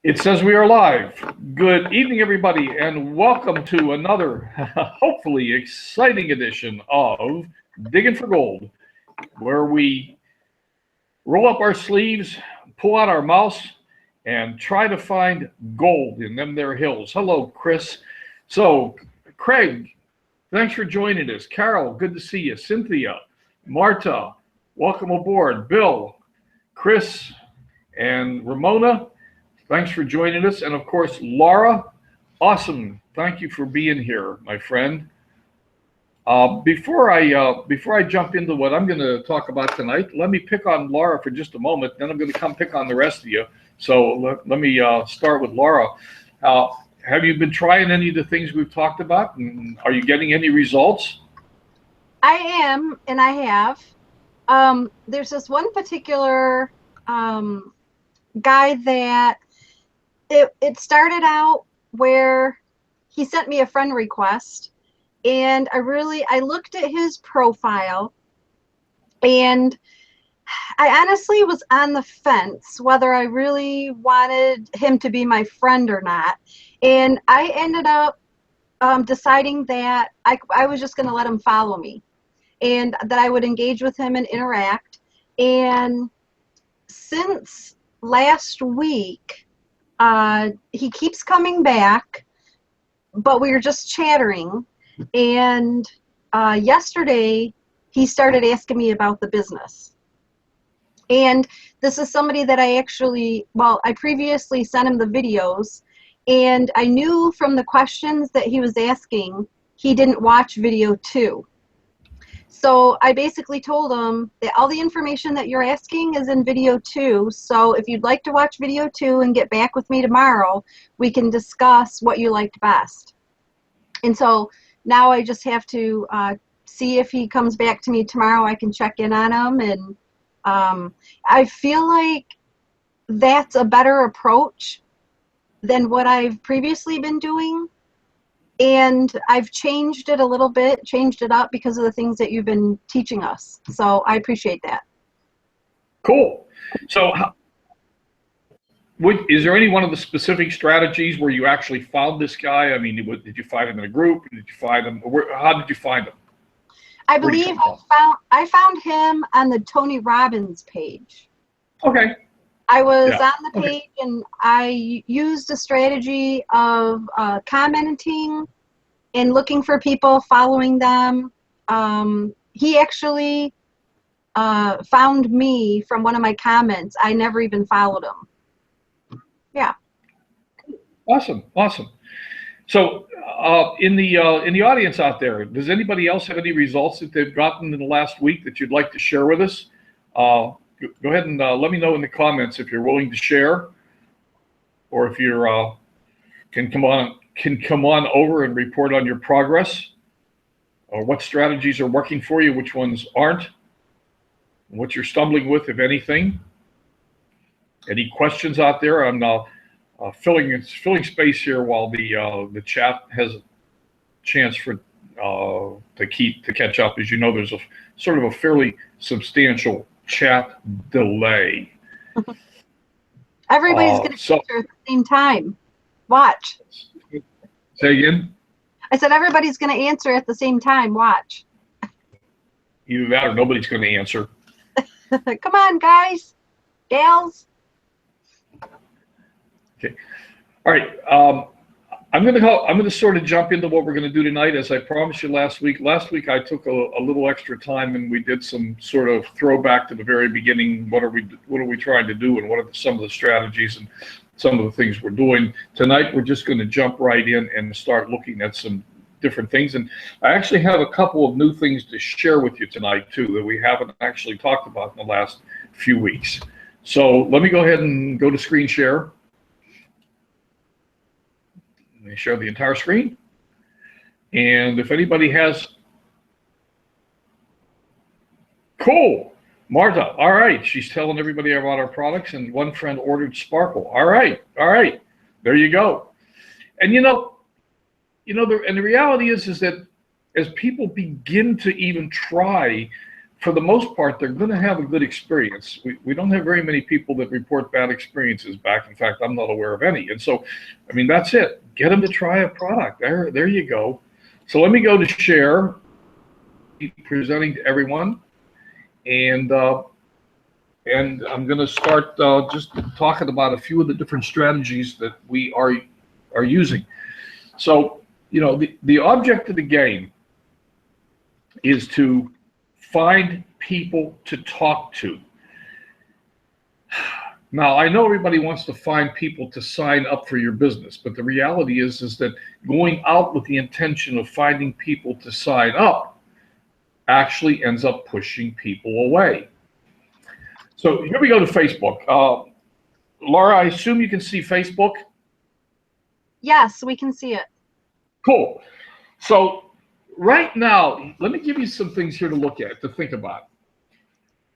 It says we are live. Good evening, everybody, and welcome to another, hopefully exciting edition of Diggin for Gold, where we roll up our sleeves, pull out our mouse, and try to find gold in them there hills. Hello, Chris. So, Craig, thanks for joining us. Carol, good to see you. Cynthia, Marta, welcome aboard. Bill, Chris, and Ramona, thanks for joining us. And of course, Laura, awesome. Thank you for being here, my friend. Before I jump into what I'm going to talk about tonight, let me pick on Laura for just a moment. Then I'm going to come pick on the rest of you. So let me start with Laura. Have you been trying any of the things we've talked about? And are you getting any results? I am, and I have. There's this one particular guy that it started out where he sent me a friend request, and I looked at his profile, and I honestly was on the fence whether I really wanted him to be my friend or not. And I ended up deciding that I was just going to let him follow me and that I would engage with him and interact. And since last week, he keeps coming back, but we were just chattering. And yesterday, he started asking me about the business. And this is somebody that I previously sent him the videos, and I knew from the questions that he was asking, he didn't watch video 2. So I basically told him that all the information that you're asking is in video 2. So if you'd like to watch video 2 and get back with me tomorrow, we can discuss what you liked best. And so now I just have to see if he comes back to me tomorrow. I can check in on him. And I feel like that's a better approach than what I've previously been doing. And I've changed it a little bit, changed it up because of the things that you've been teaching us. So I appreciate that. Cool. So is there any one of the specific strategies where you actually found this guy? I mean, did you find him in a group? Did you find him? How did you find him? I believe I found him on the Tony Robbins page. Okay. I was on the page, and I used a strategy of commenting and looking for people, following them. He actually found me from one of my comments. I never even followed him. Yeah. Awesome. So in the audience out there, does anybody else have any results that they've gotten in the last week that you'd like to share with us? Go ahead and let me know in the comments if you're willing to share, or if you can come on over and report on your progress, or what strategies are working for you, which ones aren't, what you're stumbling with, if anything. Any questions out there? I'm filling space here while the chat has a chance for to catch up. As you know, there's a sort of a fairly substantial chat delay. Everybody's going to answer at the same time. Watch. Say again? I said everybody's going to answer at the same time. Watch. Either that or nobody's going to answer. Come on, guys. Gals. Okay. All right. I'm going to sort of jump into what we're going to do tonight. As I promised you last week. Last week I took a little extra time, and we did some sort of throwback to the very beginning. What are we trying to do, and what are some of the strategies and some of the things we're doing. Tonight we're just going to jump right in and start looking at some different things. And I actually have a couple of new things to share with you tonight too that we haven't actually talked about in the last few weeks. So let me go ahead and go to screen share. Let me share the entire screen. And if anybody has, cool, Marta, all right, she's telling everybody about our products, and one friend ordered Sparkle. All right, there you go. And the reality is that as people begin to even try for the most part, they're going to have a good experience. We don't have very many people that report bad experiences back. In fact, I'm not aware of any. And so, I mean, that's it. Get them to try a product. There you go. So let me go to share, presenting to everyone, and I'm going to start just talking about a few of the different strategies that we are using. So, you know, the object of the game is to find people to talk to. Now, I know everybody wants to find people to sign up for your business, but the reality is that going out with the intention of finding people to sign up actually ends up pushing people away. So here we go to Facebook. Laura, I assume you can see Facebook? Yes, we can see it. Cool. So right now, let me give you some things here to look at, to think about.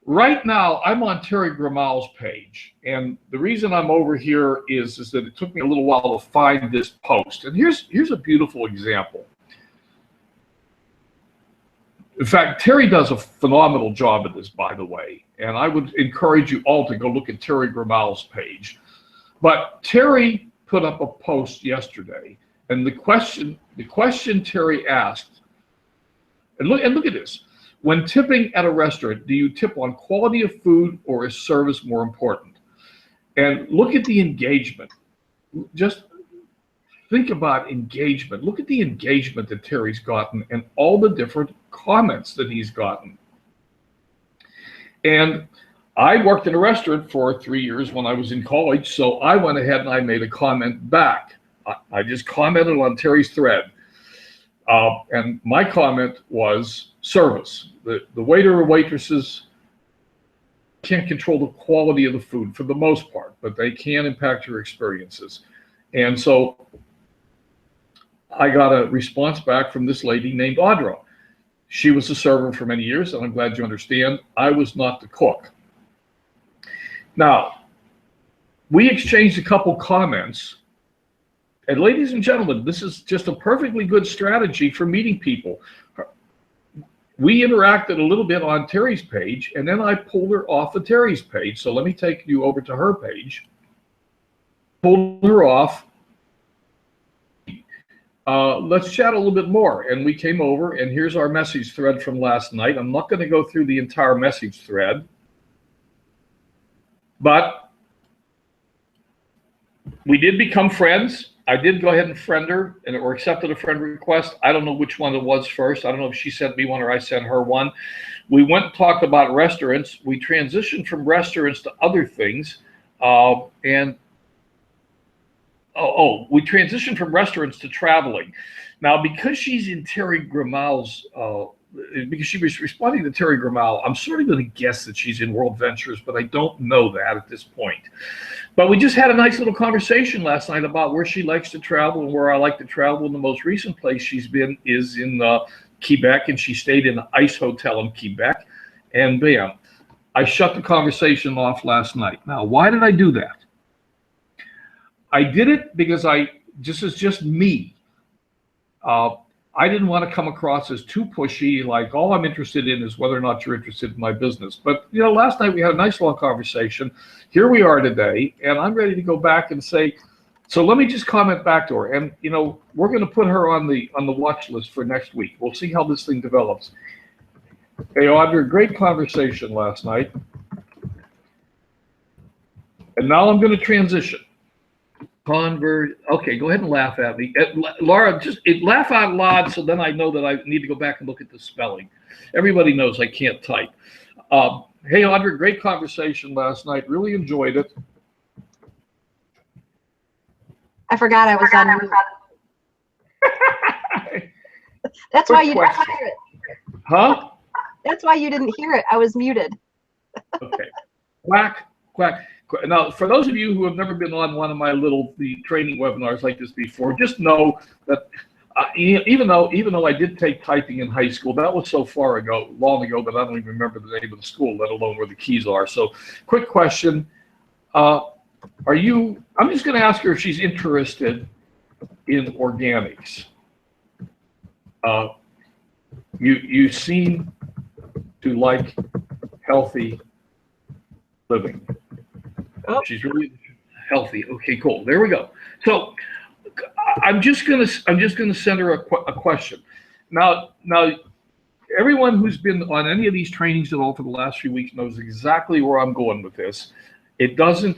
Right now, I'm on Terry Grimal's page, and the reason I'm over here is that it took me a little while to find this post. And here's a beautiful example. In fact, Terry does a phenomenal job at this, by the way, and I would encourage you all to go look at Terry Grimal's page. But Terry put up a post yesterday, and the question Terry asked, and look at this. When tipping at a restaurant, do you tip on quality of food, or is service more important? And look at the engagement. Just think about engagement. Look at the engagement that Terry's gotten and all the different comments that he's gotten. And I worked in a restaurant for 3 years when I was in college, so I went ahead and I made a comment back. I just commented on Terry's thread. And my comment was service. The waiter or waitresses can't control the quality of the food for the most part, but they can impact your experiences. And so I got a response back from this lady named Audra. She was a server for many years, and I'm glad you understand, I was not the cook. Now, we exchanged a couple comments. And ladies and gentlemen, this is just a perfectly good strategy for meeting people. We interacted a little bit on Terry's page, and then I pulled her off of Terry's page. So let me take you over to her page. Pulled her off. Let's chat a little bit more. And we came over, and here's our message thread from last night. I'm not going to go through the entire message thread, but we did become friends. I did go ahead and friend her, or accepted a friend request. I don't know which one it was first. I don't know if she sent me one or I sent her one. We went and talked about restaurants. We transitioned from restaurants to other things. We transitioned from restaurants to traveling. Now, because she's in Terry Grimal's, because she was responding to Terry Grimal, I'm sort of going to guess that she's in World Ventures, but I don't know that at this point. But we just had a nice little conversation last night about where she likes to travel and where I like to travel. And the most recent place she's been is in Quebec, and she stayed in the Ice Hotel in Quebec. And bam, I shut the conversation off last night. Now, why did I do that? I did it because it's just me. I didn't want to come across as too pushy, like all I'm interested in is whether or not you're interested in my business. But, you know, last night we had a nice long conversation. Here we are today, and I'm ready to go back and say, so let me just comment back to her. And, you know, we're going to put her on the watch list for next week. We'll see how this thing develops. Hey, Audrey, great conversation last night. And now I'm going to transition. Okay, go ahead and laugh at me. Laura, just laugh out loud so then I know that I need to go back and look at the spelling. Everybody knows I can't type. Hey, Audrey, great conversation last night. Really enjoyed it. I forgot I was on mute. That's why you didn't hear it. Huh? That's why you didn't hear it. I was muted. Okay. Quack, quack. Now, for those of you who have never been on one of my the training webinars like this before, just know that even though I did take typing in high school, that was so long ago that I don't even remember the name of the school, let alone where the keys are. So, quick question: I'm just going to ask her if she's interested in organics. You seem to like healthy living. Oh. She's really healthy. Okay, cool. There we go. So I'm just gonna send her a question. Now, everyone who's been on any of these trainings at all for the last few weeks knows exactly where I'm going with this. It doesn't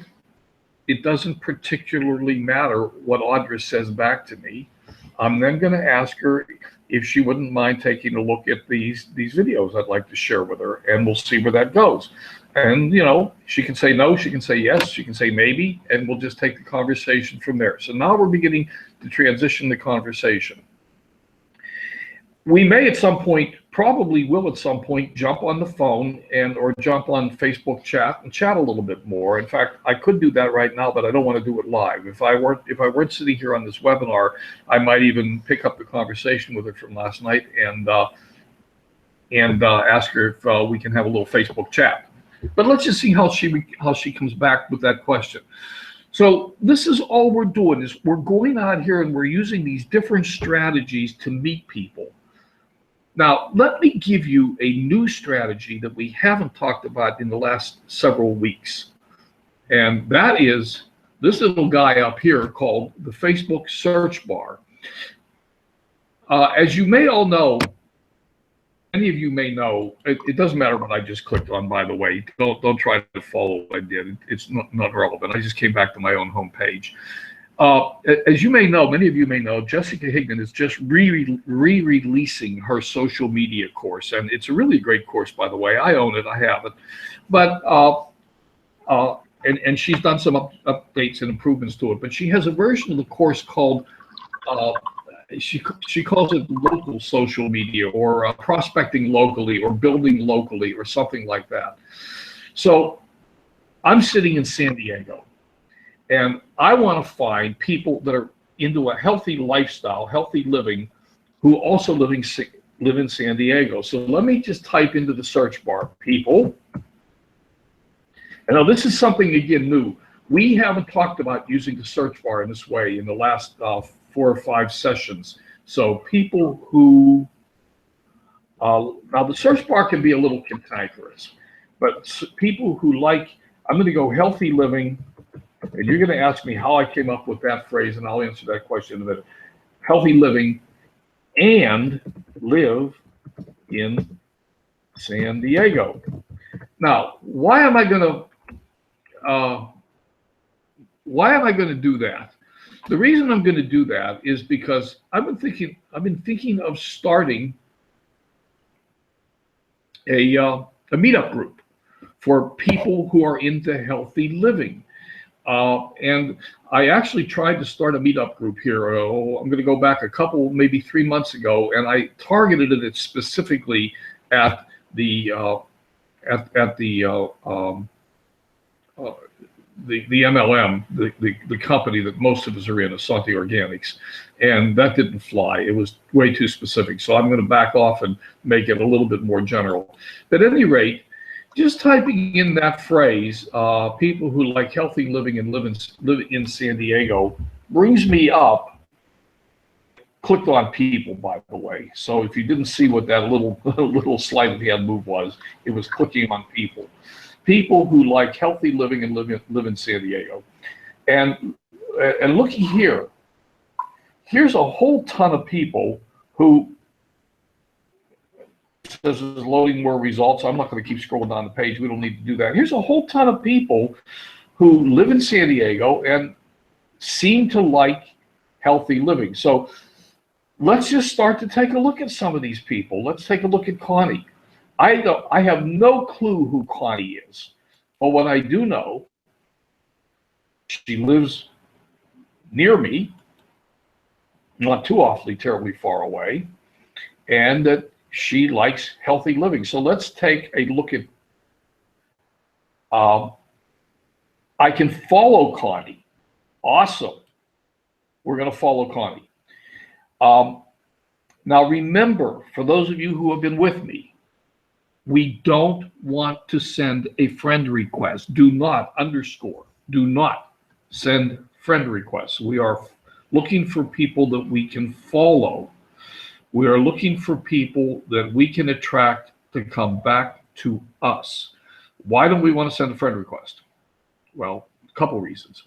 particularly matter what Audra says back to me. I'm then going to ask her if she wouldn't mind taking a look at these videos I'd like to share with her, and we'll see where that goes. And, you know, she can say no, she can say yes, she can say maybe, and we'll just take the conversation from there. So now we're beginning to transition the conversation. We may at some point, probably will at some point, jump on the phone or jump on Facebook chat and chat a little bit more. In fact, I could do that right now, but I don't want to do it live. If I weren't sitting here on this webinar, I might even pick up the conversation with her from last night and ask her if we can have a little Facebook chat. But let's just see how she comes back with that question. So this is all we're doing, is we're going out here and we're using these different strategies to meet people. Now, let me give you a new strategy that we haven't talked about in the last several weeks. And that is this little guy up here called the Facebook search bar. As you may all know, many of you may know, it doesn't matter what I just clicked on, by the way. Don't try to follow what I did. It's not relevant. I just came back to my own homepage. As you may know, many of you may know, Jessica Higdon is just re-releasing her social media course, and it's a really great course, by the way. I own it, I have it, but and she's done some updates and improvements to it. But she has a version of the course called she calls it local social media, or prospecting locally, or building locally, or something like that. So I'm sitting in San Diego. And I want to find people that are into a healthy lifestyle, healthy living, who also live in San Diego. So let me just type into the search bar, people. And now this is something, again, new. We haven't talked about using the search bar in this way in the last 4 or 5 sessions. So people who, now the search bar can be a little cantankerous, but people who like, I'm going to go healthy living. And you're going to ask me how I came up with that phrase, and I'll answer that question in a minute. Healthy living and live in San Diego. Now, why am I going to do that? The reason I'm going to do that is because I've been thinking of starting a meetup group for people who are into healthy living. And I actually tried to start a meetup group here. I'm going to go back a couple, maybe 3 months ago, and I targeted it specifically at the MLM, the company that most of us are in, Asante Organics, and that didn't fly. It was way too specific. So I'm going to back off and make it a little bit more general. But at any rate, just typing in that phrase, people who like healthy living and live in San Diego, brings me up. Clicked on people, by the way. So if you didn't see what that little sleight of hand move was, it was clicking on people. People who like healthy living and live in San Diego. And looking here, here's a whole ton of people who, says is loading more results. I'm not going to keep scrolling down the page. We don't need to do that. Here's a whole ton of people who live in San Diego and seem to like healthy living. So let's just start to take a look at some of these people. Let's take a look at Connie. I have no clue who Connie is, but what I do know, she lives near me, not too awfully terribly far away, and that she likes healthy living. So let's take a look at, I can follow Connie. Awesome. We're going to follow Connie. Now remember, for those of you who have been with me, we don't want to send a friend request. Do not send friend requests. We are looking for people that we can follow. We are looking for people that we can attract to come back to us. Why don't we want to send a friend request? Well, a couple reasons.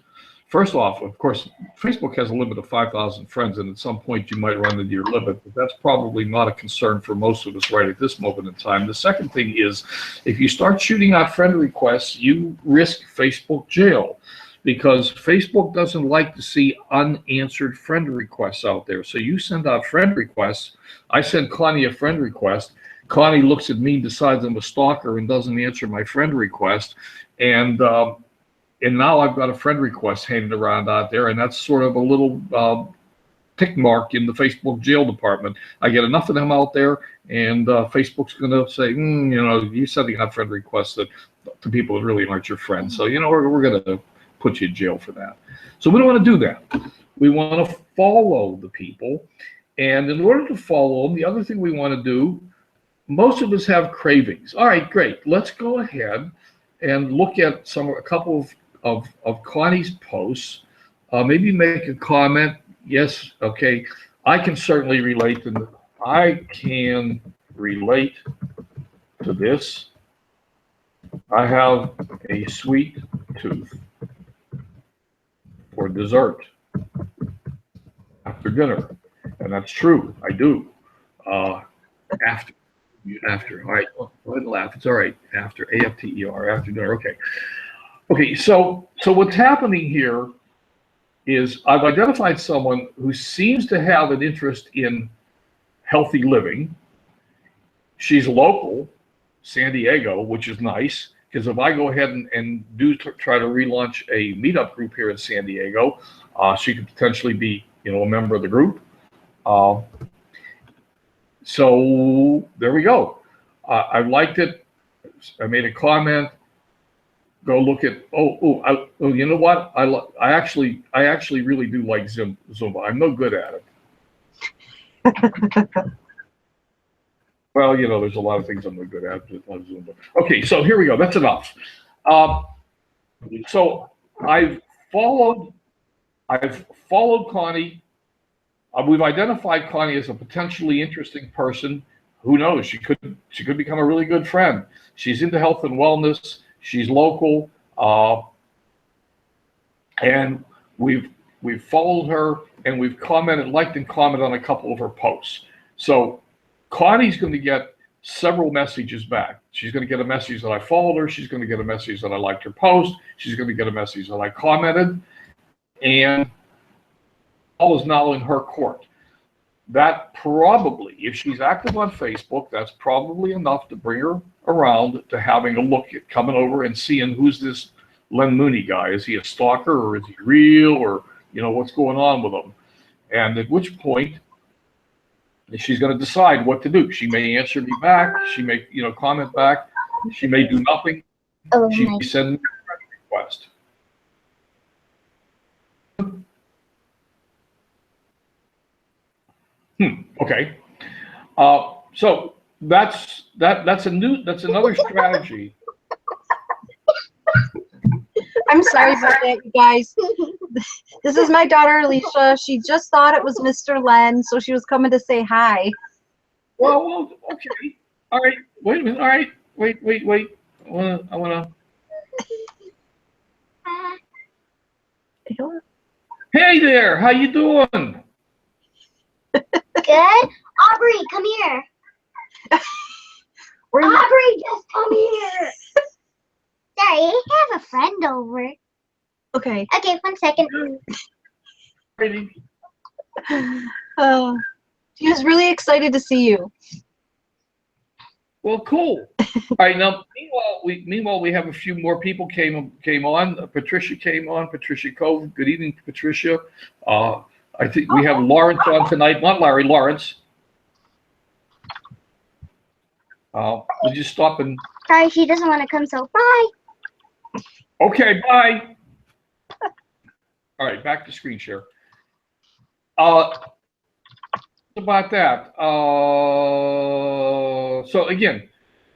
First off, of course, Facebook has a limit of 5,000 friends, and at some point you might run into your limit, but that's probably not a concern for most of us right at this moment in time. The second thing is, if you start shooting out friend requests, you risk Facebook jail, because Facebook doesn't like to see unanswered friend requests out there. So you send out friend requests. I send Connie a friend request. Connie looks at me, decides I'm a stalker, and doesn't answer my friend request. And now I've got a friend request hanging around out there, and that's sort of a little tick mark in the Facebook jail department. I get enough of them out there, and Facebook's going to say, you're sending out friend requests to people that really aren't your friends. So, we're going to put you in jail for that. So we don't want to do that. We want to follow the people. And in order to follow them, the other thing we want to do, most of us have cravings. All right, great. Let's go ahead and look at a couple of Connie's posts, maybe make a comment. Yes, okay, I can certainly relate to this. I have a sweet tooth for dessert after dinner, and that's true. I do. After. All right, go ahead and laugh. It's all right. After, AFTER, after dinner. Okay, so what's happening here is I've identified someone who seems to have an interest in healthy living. She's local, San Diego, which is nice, because if I go ahead and try to relaunch a meetup group here in San Diego, she could potentially be, a member of the group. So there we go. I liked it. I made a comment. Go look at. You know what? I actually really do like Zumba. I'm no good at it. Well, there's a lot of things I'm no good at, but not Zumba. Okay, so here we go. That's enough. So I've followed Connie. We've identified Connie as a potentially interesting person. Who knows? She could become a really good friend. She's into health and wellness. She's local, and we've followed her, and we've liked and commented on a couple of her posts. So Connie's going to get several messages back. She's going to get a message that I followed her. She's going to get a message that I liked her post. She's going to get a message that I commented, and all is now in her court. That probably, if she's active on Facebook, that's probably enough to bring her around to having a look at coming over and seeing who's this Len Mooney guy. Is he a stalker, or is he real, or what's going on with him? And at which point she's going to decide what to do. She may answer me back. She may comment back. She may do nothing. She may send me a friend request. Okay. So that's another strategy. I'm sorry about that, you guys. This is my daughter, Alicia. She just thought it was Mr. Len, so she was coming to say hi. Well, okay. All right. Wait a minute. All right. Wait. I wanna. Hey there. How you doing? Good. Aubrey, come here. Aubrey, just come here. Sorry, I have a friend over. Okay. Okay, 1 second. She was really excited to see you. Well, cool. All right. Now, meanwhile, we have a few more people came on. Patricia came on. Patricia Cove. Good evening, Patricia. I think we have Lawrence on tonight. Not Larry, Lawrence. Would you stop and? Sorry, she doesn't want to come, so bye. Okay, bye. All right, back to screen share. About that. So again,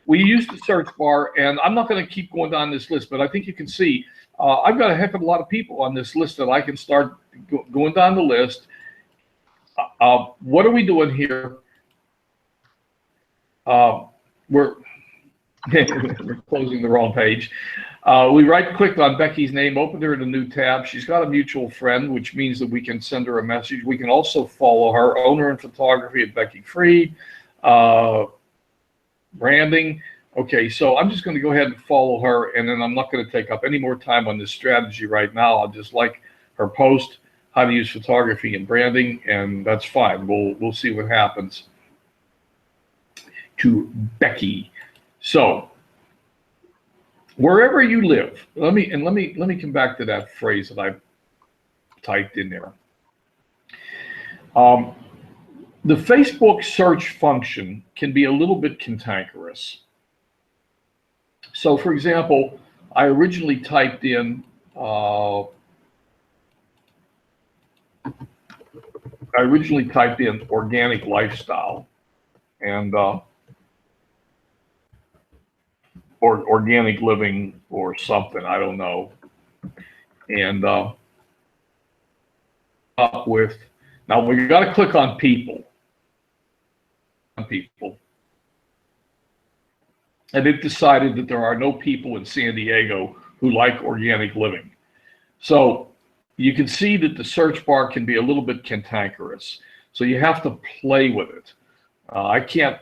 we use the search bar, and I'm not going to keep going down this list, but I think you can see I've got a heck of a lot of people on this list that I can start going down the list. What are we doing here? We're We're closing the wrong page. We right-clicked on Becky's name, opened her in a new tab. She's got a mutual friend, which means that we can send her a message. We can also follow her, owner in photography at Becky Freed, branding. Okay, so I'm just going to go ahead and follow her, and then I'm not going to take up any more time on this strategy right now. I'll just like her post, how to use photography and branding, and that's fine. We'll see what happens to Becky. So wherever you live, let me come back to that phrase that I typed in there. The Facebook search function can be a little bit cantankerous. So, for example, I originally typed in organic lifestyle and or organic living or something, I don't know, and up with, now we got to click on people, and it decided that there are no people in San Diego who like organic living. So you can see that the search bar can be a little bit cantankerous. So you have to play with it. I can't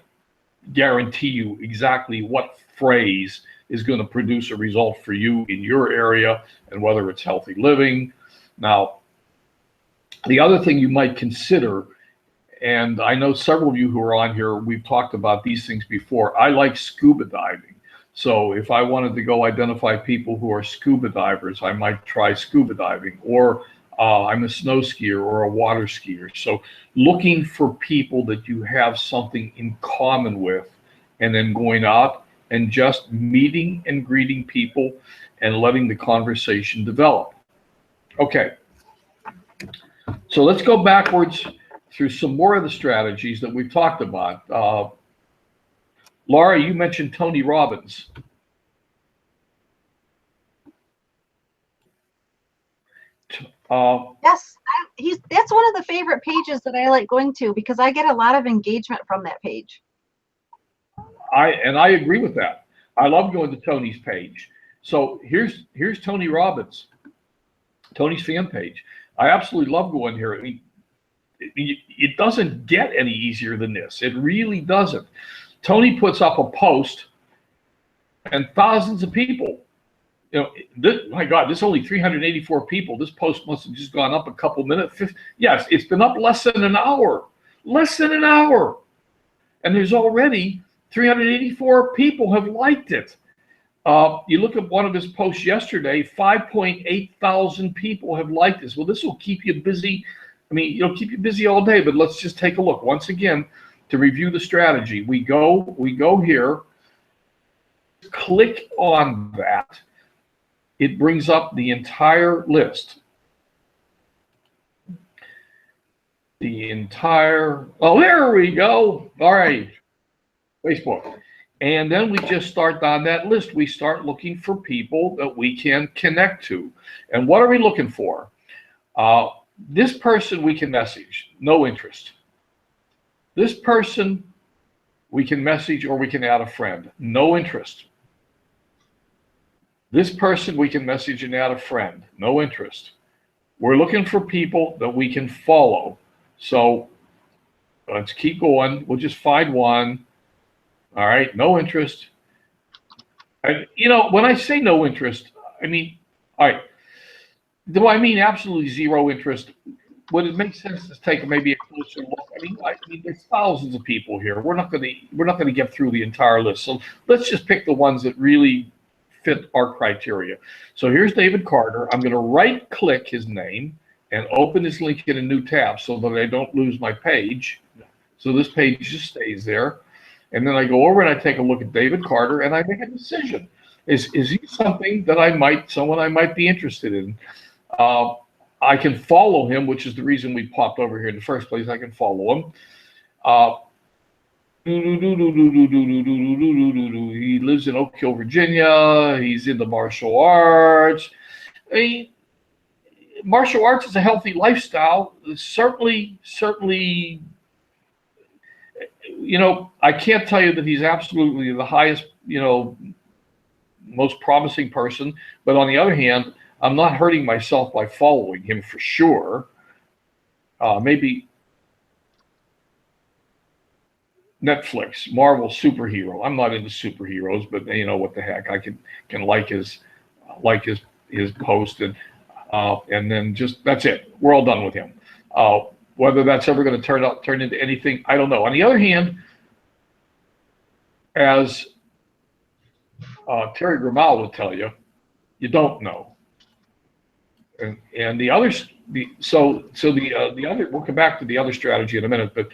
guarantee you exactly what phrase is going to produce a result for you in your area and whether it's healthy living. Now, the other thing you might consider, and I know several of you who are on here, we've talked about these things before. I like scuba diving. So if I wanted to go identify people who are scuba divers, I might try scuba diving, or I'm a snow skier or a water skier. So looking for people that you have something in common with, and then going out and just meeting and greeting people and letting the conversation develop. Okay, so let's go backwards through some more of the strategies that we've talked about. Laura, you mentioned Tony Robbins. Yes, that's one of the favorite pages that I like going to because I get a lot of engagement from that page. I agree with that. I love going to Tony's page. So here's Tony Robbins, Tony's fan page. I absolutely love going here. I mean, it doesn't get any easier than this. It really doesn't. Tony puts up a post, and thousands of people. You know, my God, there's only 384 people. This post must have just gone up a couple minutes. Yes, it's been up less than an hour. Less than an hour. And there's already 384 people have liked it. You look at one of his posts yesterday, 5.8 thousand people have liked this. Well, this will keep you busy. I mean, it'll keep you busy all day, but let's just take a look. Once again, to review the strategy, we go here, click on that. It brings up the entire list. Oh, there we go. All right, Facebook. And then we just start on that list. We start looking for people that we can connect to. And what are we looking for? This person we can message, no interest. This person we can message or we can add a friend, no interest. This person we can message and add a friend, no interest. We're looking for people that we can follow. So let's keep going. We'll just find one. All right, no interest. And, you know, when I say no interest, I mean, all right, do I mean absolutely zero interest? Would it make sense to take maybe a closer look? I mean, there's thousands of people here. We're not going to get through the entire list. So let's just pick the ones that really fit our criteria. So here's David Carter. I'm going to right-click his name and open his link in a new tab so that I don't lose my page. So this page just stays there. And then I go over and I take a look at David Carter and I make a decision. Is he something that someone I might be interested in? I can follow him, which is the reason we popped over here in the first place. I can follow him. He lives in Oak Hill, Virginia. He's into martial arts. Martial arts is a healthy lifestyle. Certainly I can't tell you that he's absolutely the highest, most promising person. But on the other hand, I'm not hurting myself by following him for sure. Maybe Netflix, Marvel superhero. I'm not into superheroes, but what the heck? I can like his post and then just that's it. We're all done with him. Whether that's ever going to turn into anything, I don't know. On the other hand, as Terry Grimal would tell you, you don't know. And the others, the other, we'll come back to the other strategy in a minute. But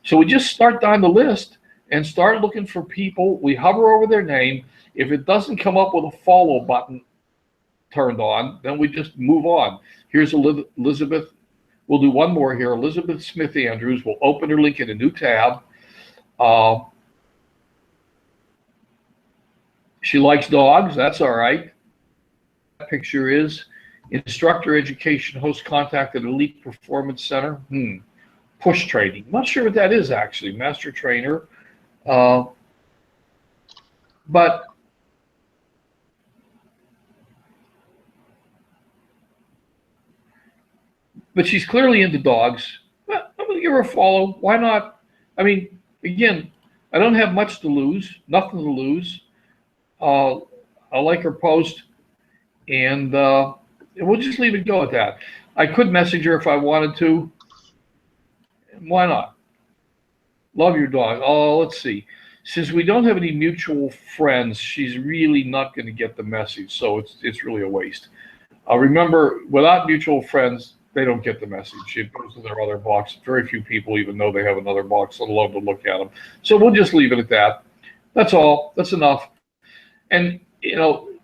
so we just start down the list and start looking for people. We hover over their name. If it doesn't come up with a follow button turned on, then we just move on. Here's Elizabeth. We'll do one more here. Elizabeth Smith Andrews. We'll open her link in a new tab. She likes dogs. That's all right. That picture is instructor education host contact at Elite Performance Center. Push training. Not sure what that is actually. Master trainer. But she's clearly into dogs. Well, I'm going to give her a follow. Why not? I mean, again, I don't have much to lose, nothing to lose. I'll like her post, and we'll just leave it go at that. I could message her if I wanted to. Why not? Love your dog. Oh, let's see. Since we don't have any mutual friends, she's really not going to get the message, so it's really a waste. Remember, without mutual friends, they don't get the message. It goes to their other box. Very few people even know they have another box, let alone to look at them. So we'll just leave it at that. That's all. That's enough. And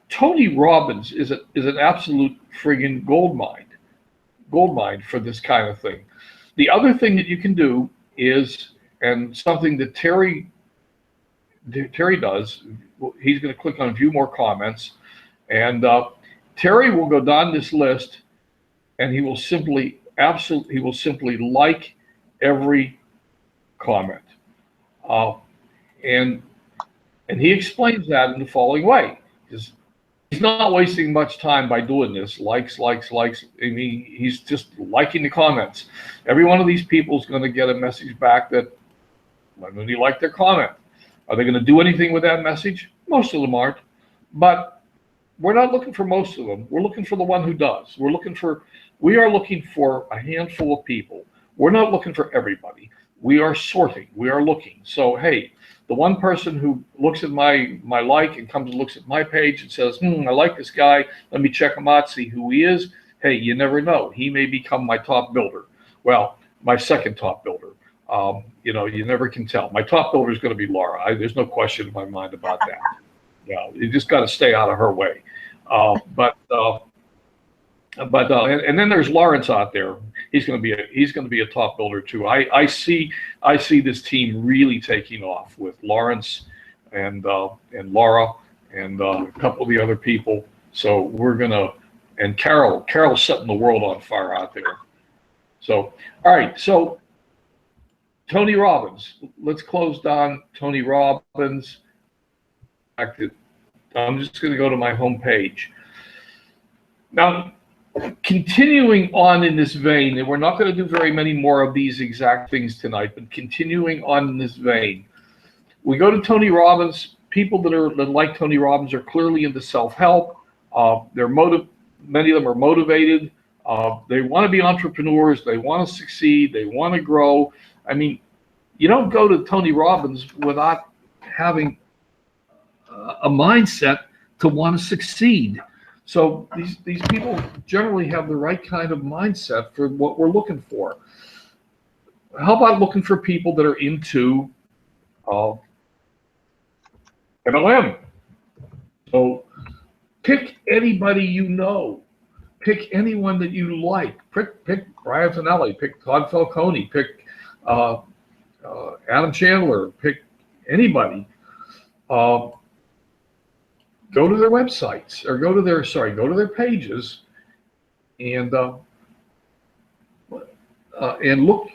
Tony Robbins is an absolute friggin' gold mine for this kind of thing. The other thing that you can do is, and something that Terry does, he's going to click on view more comments, and Terry will go down this list, and he will simply like every comment, and he explains that in the following way. He's not wasting much time by doing this. Likes. I mean, he's just liking the comments. Every one of these people is going to get a message back that, when do you like their comment? Are they going to do anything with that message? Most of them aren't. But we're not looking for most of them. We're looking for the one who does. We are looking for a handful of people. We're not looking for everybody. We are sorting. We are looking. So, hey, the one person who looks at my like and comes and looks at my page and says, I like this guy. Let me check him out, see who he is. Hey, you never know. He may become my top builder. Well, my second top builder. You never can tell. My top builder is going to be Laura. There's no question in my mind about that. You just got to stay out of her way. And then there's Lawrence out there. He's going to be a top builder too. I see this team really taking off with Lawrence and Laura and a couple of the other people. So and Carol's setting the world on fire out there. So all right, so Tony Robbins. Let's close down Tony Robbins. I'm just going to go to my home page now. Continuing on in this vein, and we're not going to do very many more of these exact things tonight, but continuing on in this vein, we go to Tony Robbins. People that like Tony Robbins are clearly into self-help. Many of them are motivated. They want to be entrepreneurs. They want to succeed. They want to grow. I mean, you don't go to Tony Robbins without having a mindset to want to succeed. So these people generally have the right kind of mindset for what we're looking for. How about looking for people that are into MLM? So pick anybody you know. Pick anyone that you like. Pick Brian Finelli. Pick Todd Falcone. Pick Adam Chandler. Pick anybody. Go to their websites or go to their pages, and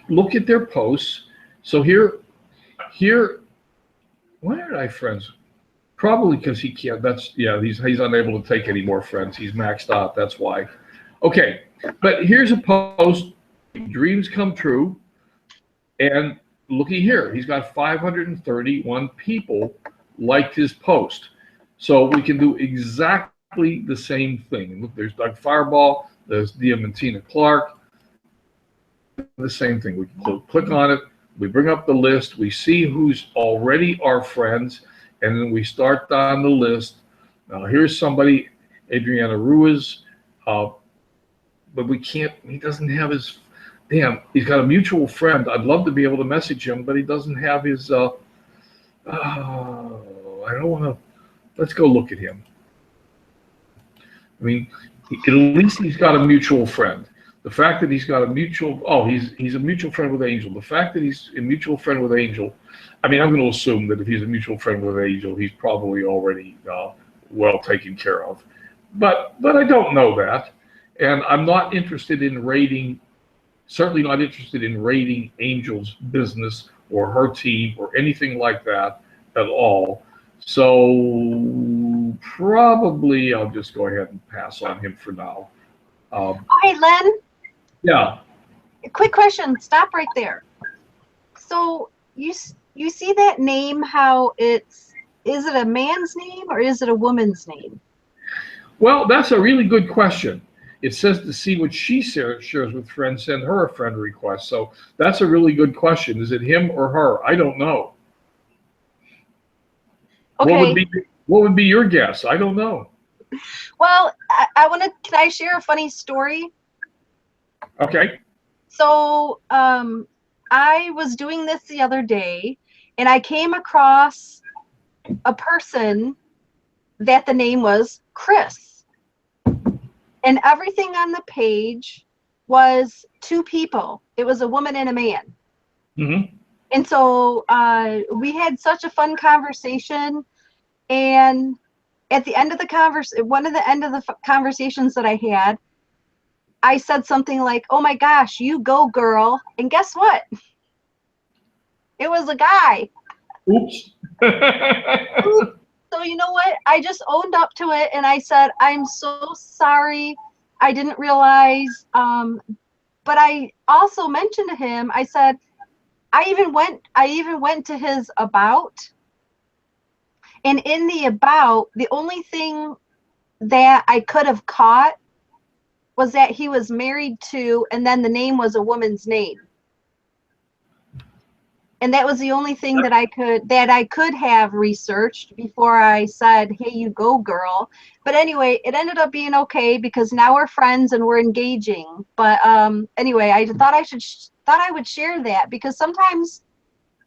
look at their posts. So here, why aren't I friends? Probably because he can't. He's unable to take any more friends. He's maxed out. That's why. Okay, but here's a post. Dreams come true, and looky here. He's got 531 people liked his post. So we can do exactly the same thing. Look, there's Doug Fireball. There's Diamantina Clark. The same thing. We can click on it. We bring up the list. We see who's already our friends. And then we start down the list. Now, here's somebody, Adriana Ruiz. But we can't, he doesn't have his, he's got a mutual friend. I'd love to be able to message him, but he doesn't have his, I don't want to, let's go look at him. I mean, at least he's got a mutual friend. The fact that he's got a mutual, he's a mutual friend with Angel. The fact that he's a mutual friend with Angel, I mean, I'm going to assume that if he's a mutual friend with Angel, he's probably already well taken care of. But I don't know that. And I'm not interested in rating, certainly not interested in rating Angel's business or her team or anything like that at all. So probably I'll just go ahead and pass on him for now. Hey, Len. Yeah. Quick question. Stop right there. So you see that name? How is it a man's name or is it a woman's name? Well, that's a really good question. It says to see what she shares with friends, send her a friend request. So that's a really good question. Is it him or her? I don't know. Okay. What would be your guess? I don't know. Well, can I share a funny story? Okay. So I was doing this the other day, and I came across a person that the name was Chris. And everything on the page was two people. It was a woman and a man. Mm-hmm. And so we had such a fun conversation. And at the end of the conversations that I had, I said something like, "Oh my gosh, you go girl." And guess what? It was a guy. Oops. So you know what? I just owned up to it and I said, "I'm so sorry. I didn't realize." But I also mentioned to him, I said, I even went to his about. And in the about, the only thing that I could have caught was that he was married to, and then the name was a woman's name. And that was the only thing that I could have researched before I said, "Hey, you go girl." But anyway, it ended up being okay because now we're friends and we're engaging. But anyway, I thought I would share that because sometimes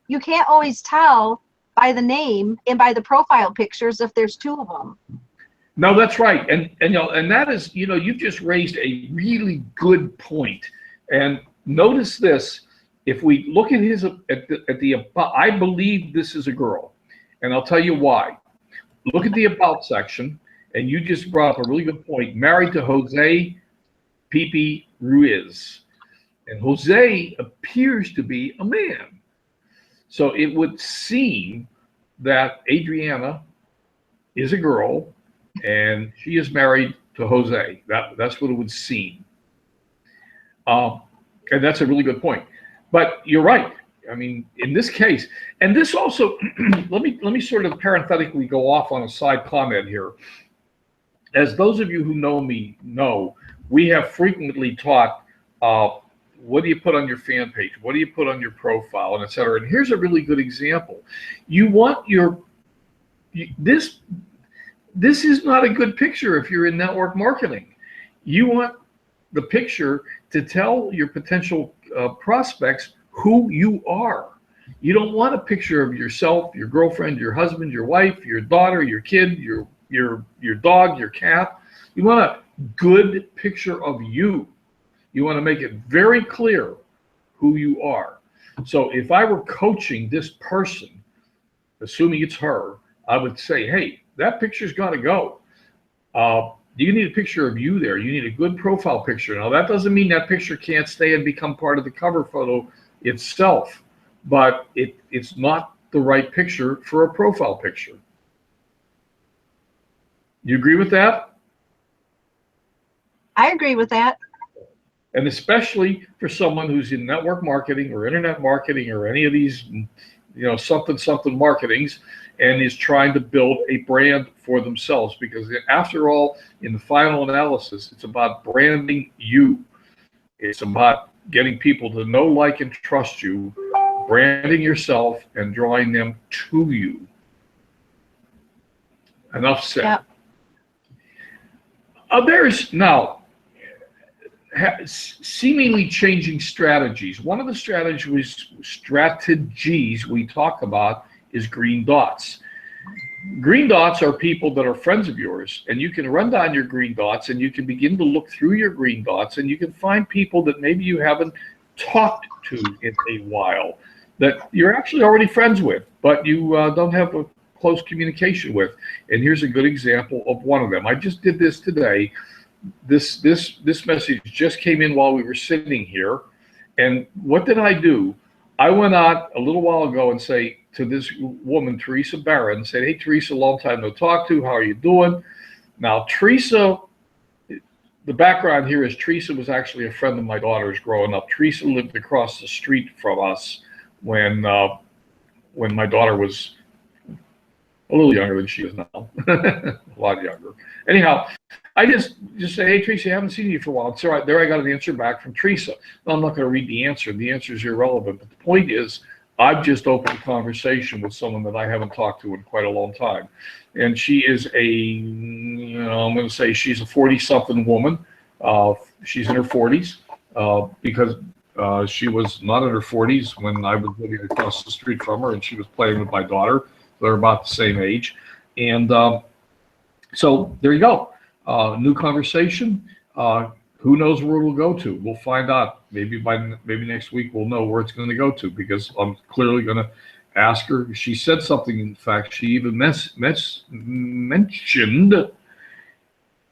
you can't always tell by the name and by the profile pictures if there's two of them. No, that's right, and that is, you've just raised a really good point. And notice this: if we look at I believe this is a girl, and I'll tell you why. Look at the about section, and you just brought up a really good point. Married to Jose Pipi Ruiz, and Jose appears to be a man, so it would seem that Adriana is a girl. And she is married to Jose. That's what it would seem. And that's a really good point. But you're right. I mean, in this case, and this also, let me sort of parenthetically go off on a side comment here. As those of you who know me know, we have frequently taught, what do you put on your fan page? What do you put on your profile, and et cetera? And here's a really good example. You want this is not a good picture if you're in network marketing. You want the picture to tell your potential prospects who you are. You don't want a picture of yourself, your girlfriend, your husband, your wife, your daughter, your kid, your dog, your cat. You want a good picture of you. You want to make it very clear who you are. So if I were coaching this person, assuming it's her, I would say, hey, that picture's got to go. You need a picture of you there. You need a good profile picture. Now, that doesn't mean that picture can't stay and become part of the cover photo itself, but it's not the right picture for a profile picture. You agree with that? I agree with that. And especially for someone who's in network marketing or internet marketing or any of these, something marketings, and is trying to build a brand for themselves. Because after all, in the final analysis, it's about branding you. It's about getting people to know, like, and trust you, branding yourself, and drawing them to you. Enough said. Yep. There's now seemingly changing strategies. One of the strategies we talk about is green dots. Green dots are people that are friends of yours, and you can run down your green dots and you can begin to look through your green dots, and you can find people that maybe you haven't talked to in a while, that you're actually already friends with, but you don't have a close communication with. And here's a good example of one of them. I just did this today. This message just came in while we were sitting here. And what did I do? I went out a little while ago and say to this woman, Teresa Barron, said, "Hey, Teresa, long time no talk to. How are you doing?" Now, Teresa, the background here is Teresa was actually a friend of my daughter's growing up. Teresa lived across the street from us when my daughter was a little younger than she is now, a lot younger. Anyhow, I just say, "Hey, Teresa, I haven't seen you for a while." So there I got an answer back from Teresa. Now, I'm not going to read the answer. The answer is irrelevant. But the point is, I've just opened a conversation with someone that I haven't talked to in quite a long time. And she is I'm going to say she's a 40-something woman. She's in her 40s because she was not in her 40s when I was living across the street from her, and she was playing with my daughter. They're about the same age. And so there you go. New conversation. Who knows where we'll go to? We'll find out. Maybe next week we'll know where it's going to go to, because I'm clearly going to ask her. She said something. In fact, she even mentioned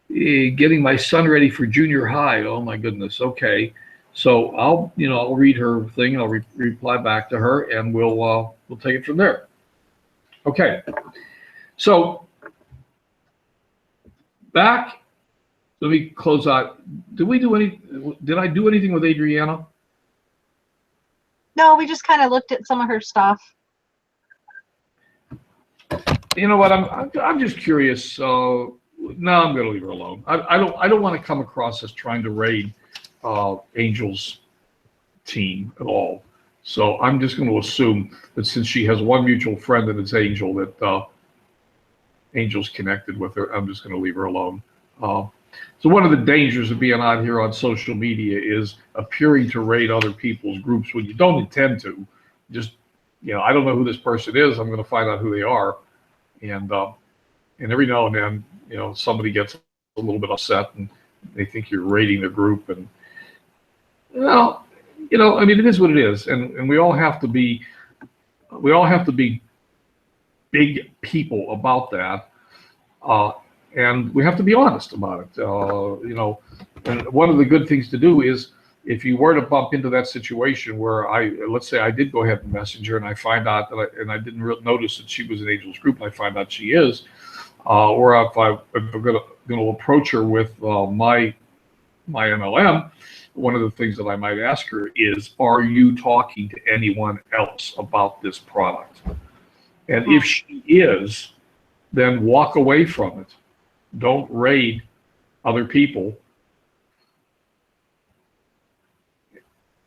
getting my son ready for junior high. Oh my goodness. Okay. So I'll read her thing. I'll reply back to her, and we'll take it from there. Okay. So back. Let me close out. Did I do anything with Adriana? No, we just kind of looked at some of her stuff. You know what? I'm just curious. No, I'm going to leave her alone. I don't want to come across as trying to raid Angel's team at all. So I'm just going to assume that since she has one mutual friend and it's Angel, that Angel's connected with her. I'm just going to leave her alone. So one of the dangers of being out here on social media is appearing to raid other people's groups when you don't intend to. Just, I don't know who this person is. I'm going to find out who they are. And every now and then, somebody gets a little bit upset and they think you're raiding the group. And, it is what it is. And we all have to be big people about that. And we have to be honest about it. And one of the good things to do is, if you were to bump into that situation where let's say I did go ahead and message her and I find out that I didn't notice that she was in Angel's group, and I find out she is, or if I'm going to approach her with my MLM, one of the things that I might ask her is, are you talking to anyone else about this product? And if she is, then walk away from it. Don't raid other people.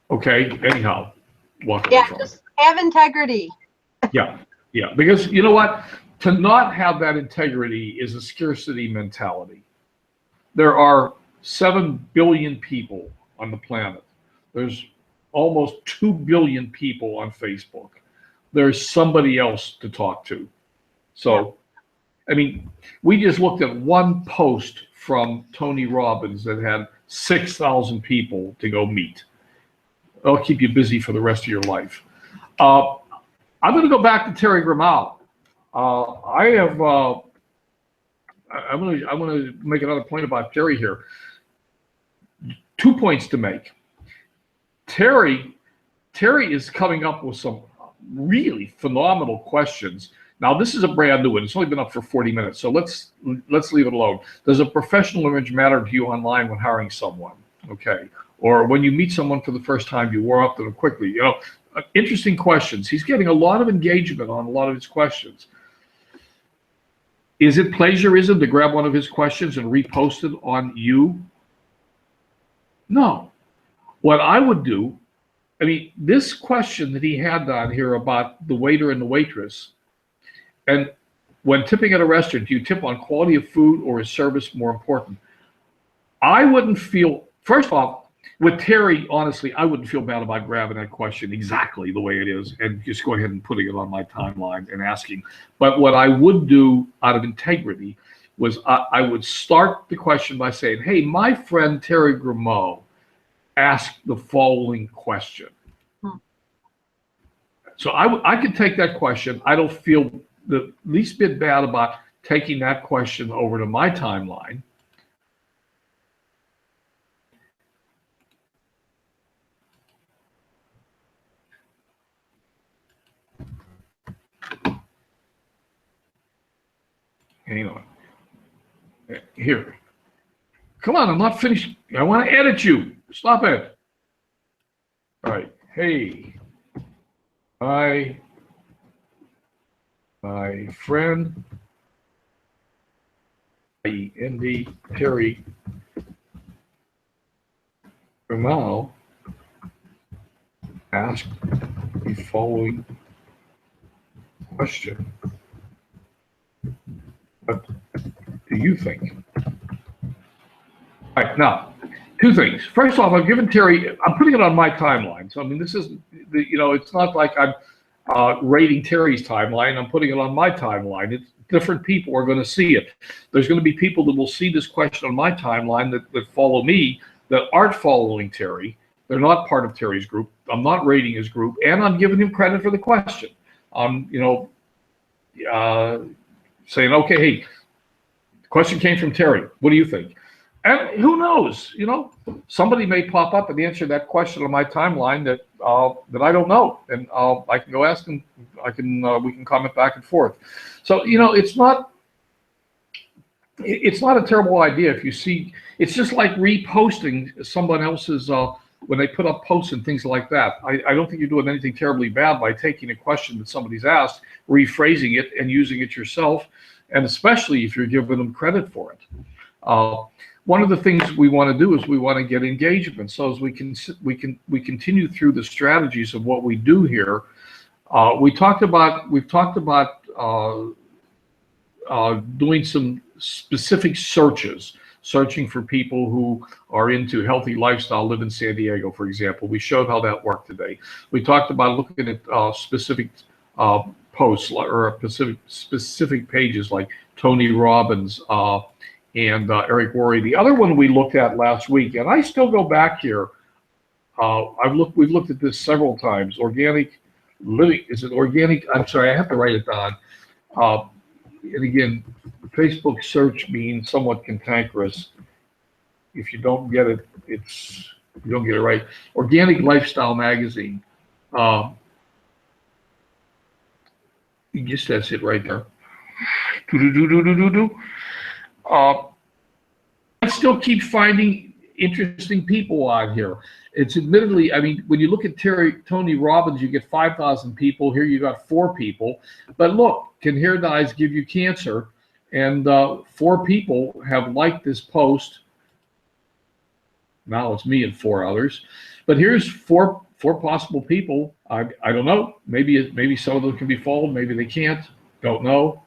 Okay, anyhow, walk away from it. Just have integrity. Yeah. Because you know what? To not have that integrity is a scarcity mentality. There are 7 billion people on the planet. There's almost 2 billion people on Facebook. There's somebody else to talk to. So, we just looked at one post from Tony Robbins that had 6,000 people to go meet. It'll keep you busy for the rest of your life. I'm going to go back to Terry Grimal. I'm going to make another point about Terry here. 2 points to make. Terry is coming up with some really phenomenal questions. Now, this is a brand new one. It's only been up for 40 minutes, so let's leave it alone. Does a professional image matter to you online when hiring someone? Okay. Or when you meet someone for the first time, you warm up to them quickly. You know, interesting questions. He's getting a lot of engagement on a lot of his questions. Is it plagiarism to grab one of his questions and repost it on you? No. What I would do, I mean, this question that he had on here about the waiter and the waitress, and when tipping at a restaurant, do you tip on quality of food or is service more important? I wouldn't feel, first off, with Terry, honestly, I wouldn't feel bad about grabbing that question exactly the way it is and just go ahead and putting it on my timeline and asking. But what I would do out of integrity was I would start the question by saying, hey, my friend Terry Grimaud asked the following question. So I could take that question. I don't feel the least bit bad about taking that question over to my timeline. Hang on. Here. Come on, I'm not finished. I want to edit you. Stop it. All right. Hey, my friend, Andy Terry Grimaud asked the following question. What do you think? All right, now, two things. First off, I've given Terry, I'm putting it on my timeline. So, I mean, this is, you know, it's not like I'm rating Terry's timeline. I'm putting it on my timeline. It's different people are going to see it. There's going to be people that will see this question on my timeline that follow me that aren't following Terry. They're not part of Terry's group. I'm not rating his group, and I'm giving him credit for the question. You know, saying, okay, hey, the question came from Terry. What do you think? And who knows? You know, somebody may pop up and answer that question on my timeline that that I don't know, and I can go ask them. We can comment back and forth. So you know, it's not a terrible idea if you see. It's just like reposting someone else's when they put up posts and things like that. I don't think you're doing anything terribly bad by taking a question that somebody's asked, rephrasing it, and using it yourself, and especially if you're giving them credit for it. One of the things we want to do is we want to get engagement. So as we continue through the strategies of what we do here, we've talked about doing some specific searches, searching for people who are into healthy lifestyle, live in San Diego, for example. We showed how that worked today. We talked about looking at specific posts or specific pages like Tony Robbins, and Eric Worre. The other one we looked at last week, and I still go back here. We've looked at this several times. Organic living, is it organic? I'm sorry, I have to write it down. And again, Facebook search means somewhat cantankerous. If you don't get it, you don't get it right. Organic Lifestyle Magazine. Just that's it right there. I still keep finding interesting people on here. It's admittedly, I mean, when you look at Tony Robbins, you get 5,000 people. Here you got 4 people. But look, can hair dyes give you cancer? And 4 people have liked this post. Now it's me and 4 others. But here's four possible people. I don't know. Maybe some of them can be followed. Maybe they can't. Don't know.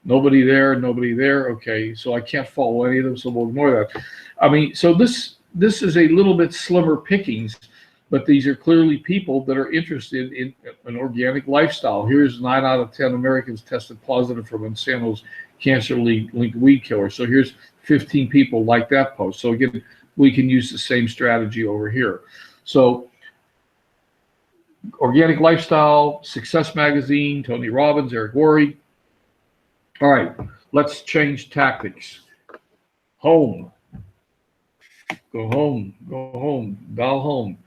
Nobody there, nobody there. Okay, so I can't follow any of them, so we'll ignore that. I mean, so this is a little bit slimmer pickings, but these are clearly people that are interested in an organic lifestyle. Here's 9 out of 10 Americans tested positive for Monsanto's cancer-linked weed killer. So here's 15 people like that post. So again, we can use the same strategy over here. So Organic Lifestyle, Success Magazine, Tony Robbins, Eric Worre. All right, let's change tactics. Home. Go home. Go home. Dial home.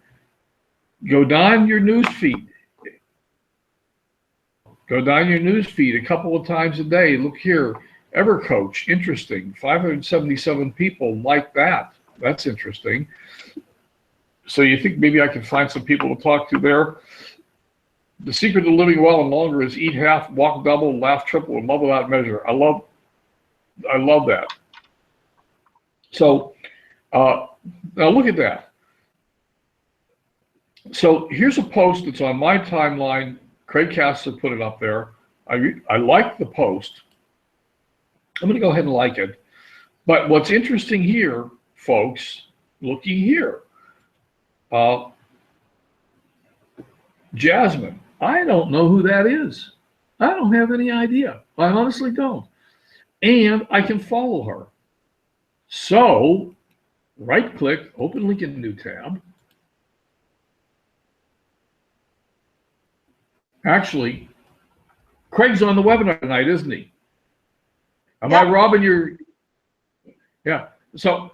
Go down your news feed. Go down your news feed a couple of times a day. Look here, EverCoach, interesting. 577 people like that. That's interesting. So you think maybe I can find some people to talk to there? The secret to living well and longer is eat half, walk double, laugh triple, and love without measure. I love that. So now look at that. So here's a post that's on my timeline. Craig Casser put it up there. I like the post. I'm going to go ahead and like it. But what's interesting here, folks, looking here, Jasmine, I don't know who that is. I don't have any idea. I honestly don't. And I can follow her. So right click, open link in a new tab. Actually, Craig's on the webinar tonight, isn't he? Am I robbing your? Yeah. So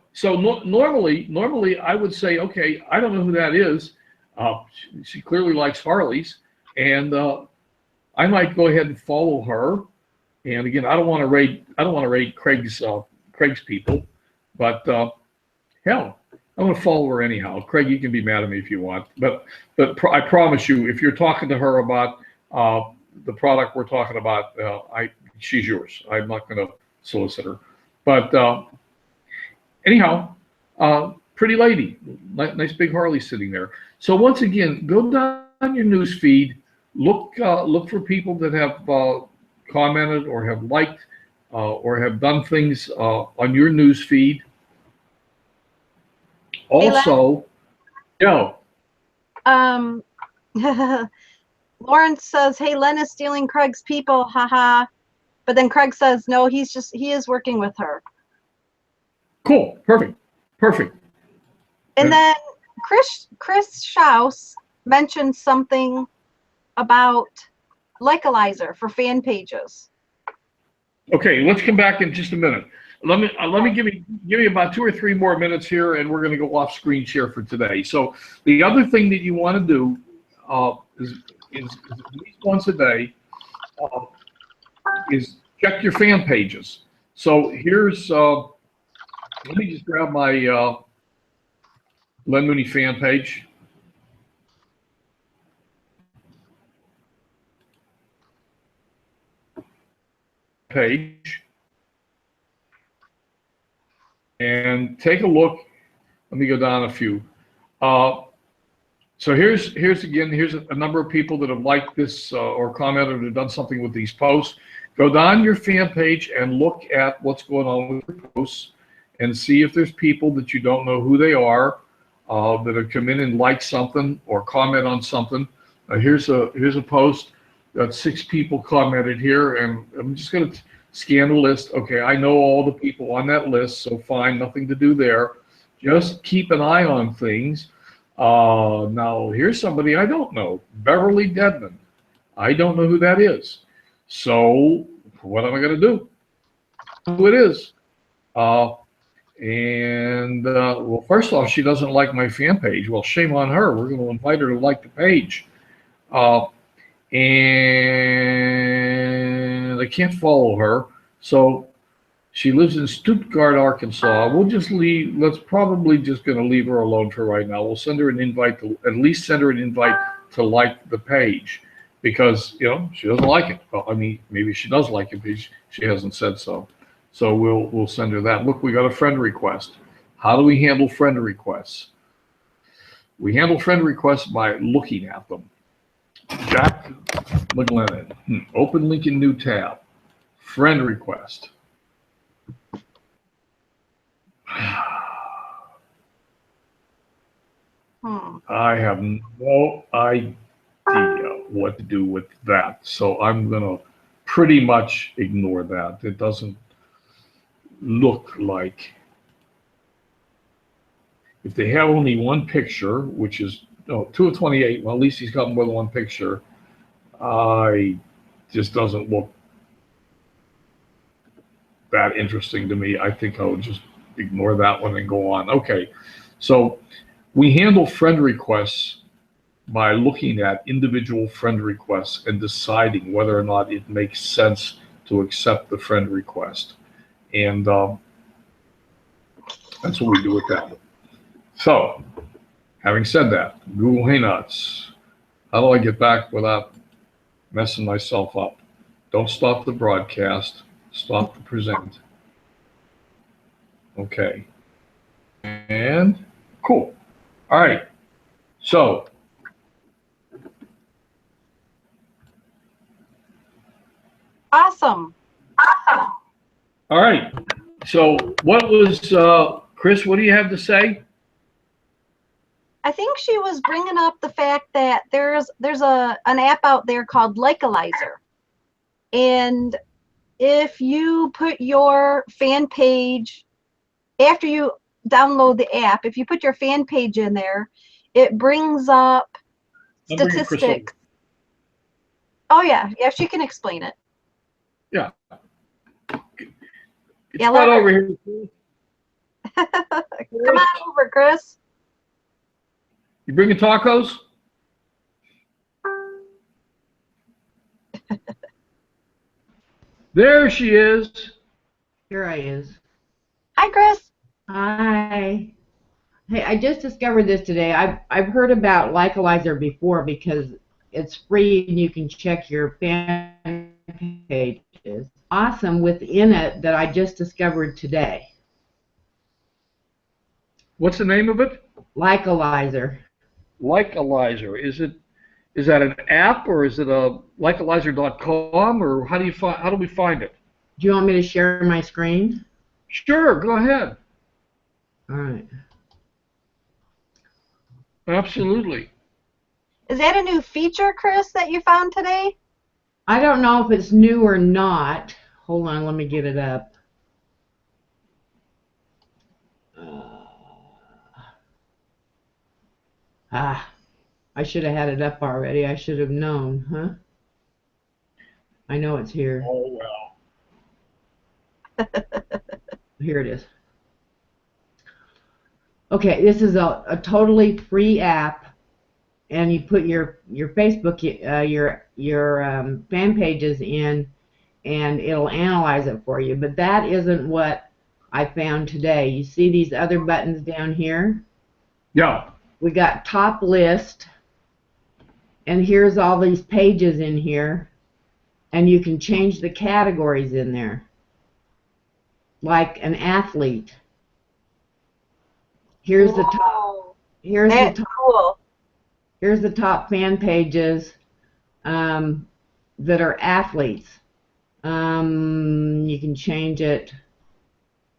normally I would say, okay, I don't know who that is. She clearly likes Harleys, and I might go ahead and follow her. And again, I don't want to raid Craig's people, but hell, I'm going to follow her anyhow. Craig, you can be mad at me if you want, but I promise you, if you're talking to her about the product we're talking about, she's yours. I'm not going to solicit her. But anyhow, pretty lady, nice big Harley sitting there. So once again, go down your news feed, look for people that have commented or have liked or have done things on your news feed. Also, Lawrence says, "Hey, Len is stealing Craig's people, haha." But then Craig says, "No, he is working with her." Cool, perfect. And then Chris Schaus mentioned something about Likealizer for fan pages. Okay, let's come back in just a minute. Let me give you about 2 or 3 more minutes here, and we're going to go off screen share for today. So the other thing that you want to do is at least once a day is check your fan pages. So here's let me just grab my Len Mooney fan page. And take a look. Let me go down a few. So here's a number of people that have liked this or commented or done something with these posts. Go down your fan page and look at what's going on with your posts and see if there's people that you don't know who they are that have come in and liked something or comment on something. Here's a post. Got 6 people commented here, and I'm just going to scan the list. Okay, I know all the people on that list, so fine, nothing to do there. Just keep an eye on things. Now, here's somebody I don't know, Beverly Dedman. I don't know who that is. So what am I going to do? Who it is? Well, first off, she doesn't like my fan page. Well, shame on her. We're going to invite her to like the page. And I can't follow her. So she lives in Stuttgart, Arkansas. We'll just leave. Let's probably just going to leave her alone for right now. We'll send her an invite to at least send her an invite to like the page, because she doesn't like it. Well, I mean, maybe she does like it, but she hasn't said so. So we'll send her that. Look, we got a friend request. How do we handle friend requests? We handle friend requests by looking at them. Jack McGlennon. Open link in new tab. Friend request. I have no idea what to do with that. So I'm going to pretty much ignore that. It doesn't look like, if they have only one picture, which is 2 of 28, well, at least he's got more than one picture. Just doesn't look that interesting to me. I think I would just ignore that one and go on. Okay, so we handle friend requests by looking at individual friend requests and deciding whether or not it makes sense to accept the friend request. And that's what we do with that. So, having said that, Google Hangouts, how do I get back without messing myself up? Don't stop the broadcast, stop the present. Okay. And cool. All right. So, Awesome. all right. So, what was, Chris, what do you have to say? I think she was bringing up the fact that there's an app out there called Likealizer. And if you put your fan page, after you download the app, if you put your fan page in there, it brings up statistics. Oh, yeah. Yeah, she can explain it. Yeah. It's Yeah, not over here. Come on over, Chris. You bringing tacos? There she is. Here I is. Hi, Chris. Hi. Hey, I just discovered this today. I've heard about Likealizer before because it's free and you can check your fan pages. Awesome within it that I just discovered today. What's the name of it? Likealizer. Likealizer. Is that an app or is it a likealizer.com or how do we find it? Do you want me to share my screen? Sure, go ahead. All right. Absolutely. Is that a new feature, Chris, that you found today? I don't know if it's new or not. Hold on, let me get it up. I should have had it up already. I should have known, huh? I know it's here. Oh, well. Here it is. Okay, this is a totally free app, and you put your Facebook, your fan pages in, and it'll analyze it for you. But that isn't what I found today. You see these other buttons down here? Yeah. We got top list, and here's all these pages in here, and you can change the categories in there, like an athlete. Here's the top. Here's the top. Cool. Here's the top fan pages that are athletes. You can change it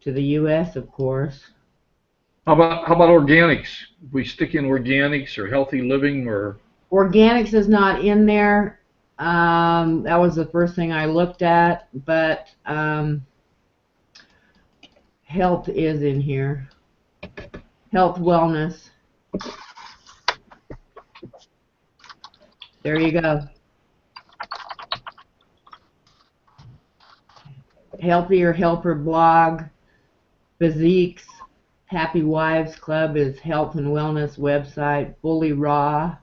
to the U.S., of course. How about organics? If we stick in organics or healthy living or Organics is not in there. That was the first thing I looked at, but health is in here. Health, wellness. There you go. Healthier Helper blog, Physiques, Happy Wives Club is health and wellness website, Fully Raw.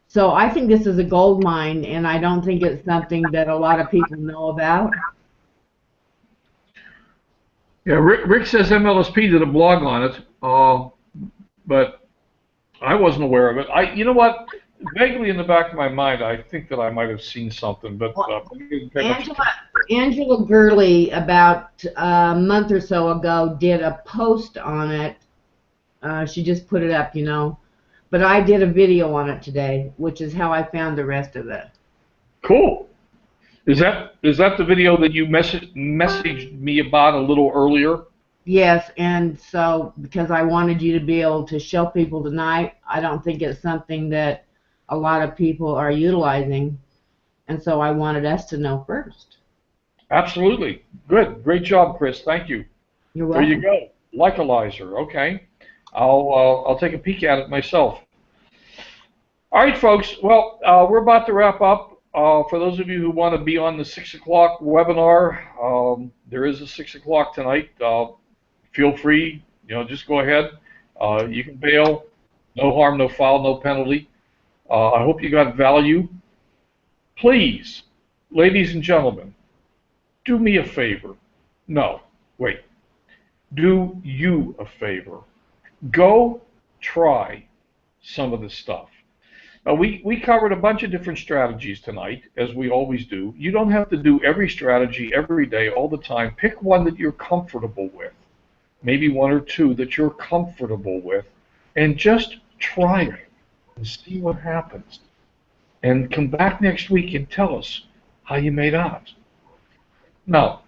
So I think this is a gold mine, and I don't think it's something that a lot of people know about. yeah, Rick says MLSP did a blog on it, but I wasn't aware of it. You know what? Vaguely in the back of my mind, I think that I might have seen something, but I didn't pay much attention. Angela Gurley, about a month or so ago, did a post on it. She just put it up, you know. But I did a video on it today, which is how I found the rest of it. Cool. Is that the video that you messaged me about a little earlier? Yes, and so because I wanted you to be able to show people tonight, I don't think it's something that a lot of people are utilizing, and so I wanted us to know first. Absolutely. Good. Great job, Chris. Thank you. You're welcome. There you go. Likealizer. Okay. I'll take a peek at it myself. All right, folks. Well, we're about to wrap up. For those of you who want to be on the 6 o'clock webinar, there is a 6 o'clock tonight. Feel free. Just go ahead. You can bail. No harm, no foul, no penalty. I hope you got value. Please, ladies and gentlemen, do me a favor. No, wait. Do you a favor. Go try some of this stuff. We covered a bunch of different strategies tonight, as we always do. You don't have to do every strategy every day, all the time. Pick one that you're comfortable with, maybe one or two that you're comfortable with, and just try it and see what happens. And come back next week and tell us how you made out. Now,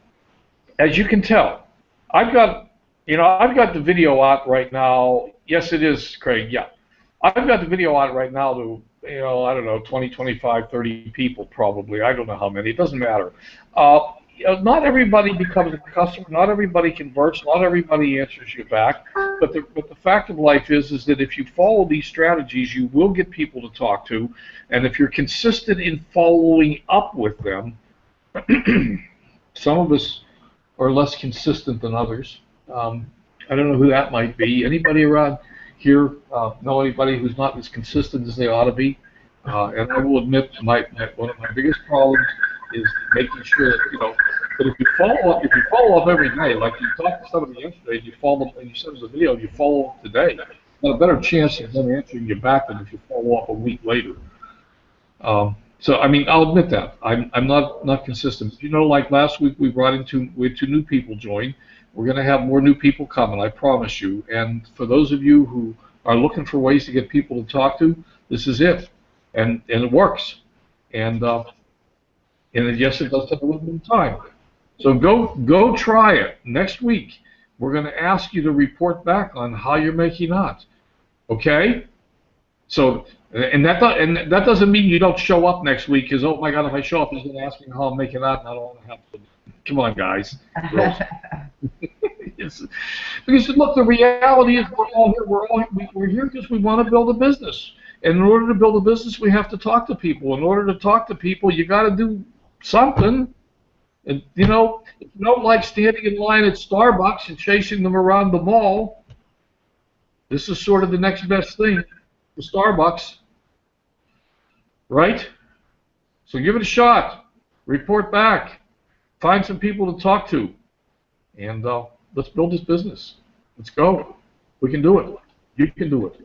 as you can tell, I've got, I've got the video out right now. Yes, it is, Craig. Yeah. I've got the video out right now to, I don't know, 20, 25, 30 people probably. I don't know how many. It doesn't matter. Not everybody becomes a customer. Not everybody converts. Not everybody answers you back. But the fact of life is that if you follow these strategies, you will get people to talk to. And if you're consistent in following up with them, some of us are less consistent than others. I don't know who that might be. Anybody around here know anybody who's not as consistent as they ought to be? And I will admit, one of my biggest problems is making sure that But if you follow up every day, like you talked to somebody yesterday, and you follow up, and you send us a video, and you follow up today, you have a better chance of them answering you back than if you follow up a week later. So I mean, I'll admit that I'm not consistent. Like last week we had two new people join. We're going to have more new people coming, I promise you. And for those of you who are looking for ways to get people to talk to, this is it, and it works. And yes, it does take a little bit of time. So go try it. Next week we're going to ask you to report back on how you're making out. Okay? So. And that doesn't mean you don't show up next week, because, oh my God, if I show up, he's going to ask me how I'm making out, and I don't want to have to. Come on, guys. Because look, the reality is we're here because we want to build a business. And in order to build a business, we have to talk to people. In order to talk to people, you got to do something. And if you don't like standing in line at Starbucks and chasing them around the mall, this is sort of the next best thing to Starbucks. Right? So give it a shot. Report back. Find some people to talk to. And let's build this business. Let's go. We can do it. You can do it.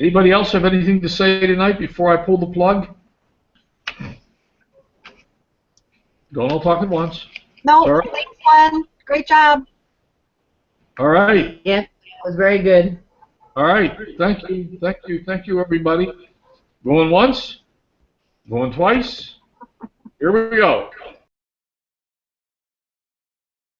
Anybody else have anything to say tonight before I pull the plug? Don't all talk at once. No, thanks, Glenn. Great job. All right. Yeah, it was very good. All right. Thank you, everybody. Going once, going twice. Here we go.